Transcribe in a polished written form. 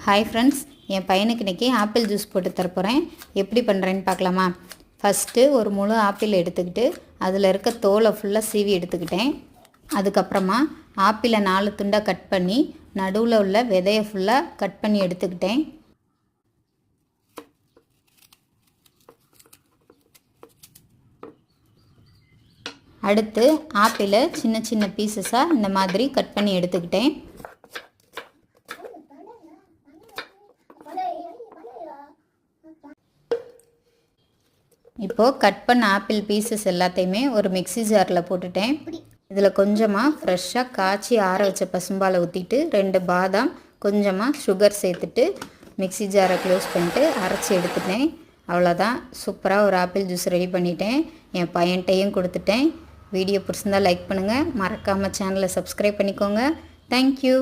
Hi friends, என் பையனுக்கு இன்றைக்கி apple juice போட்டு தரப்போகிறேன். எப்படி பண்ணுறேன்னு பார்க்கலாமா? ஃபஸ்ட்டு ஒரு முழு ஆப்பிள் எடுத்துக்கிட்டு அதில் இருக்க தோலை ஃபுல்லாக சீவி எடுத்துக்கிட்டேன். அதுக்கப்புறமா ஆப்பிளை 4 துண்டாக கட் பண்ணி நடுவில் உள்ள விதையை ஃபுல்லாக கட் பண்ணி எடுத்துக்கிட்டேன். அடுத்து ஆப்பிளை சின்ன சின்ன பீசஸாக இந்த மாதிரி கட் பண்ணி எடுத்துக்கிட்டேன். இப்போது கட் பண்ண ஆப்பிள் பீசஸ் எல்லாத்தையுமே ஒரு மிக்ஸி ஜாரில் போட்டுட்டேன். இதில் கொஞ்சமாக ஃப்ரெஷ்ஷாக காய்ச்சி ஆற வச்ச பசும்பாலை ஊற்றிட்டு 2 பாதாம் கொஞ்சமாக சுகர் சேர்த்துட்டு மிக்ஸி ஜாரை க்ளோஸ் பண்ணிட்டு அரைச்சி எடுத்துட்டேன். அவ்வளோதான், சூப்பராக ஒரு ஆப்பிள் ஜூஸ் ரெடி பண்ணிட்டேன். என் பையன்கிட்டையும் கொடுத்துட்டேன். வீடியோ பிடிச்சிருந்தால் லைக் பண்ணுங்கள், மறக்காமல் சேனலை சப்ஸ்கிரைப் பண்ணிக்கோங்க. தேங்க்யூ.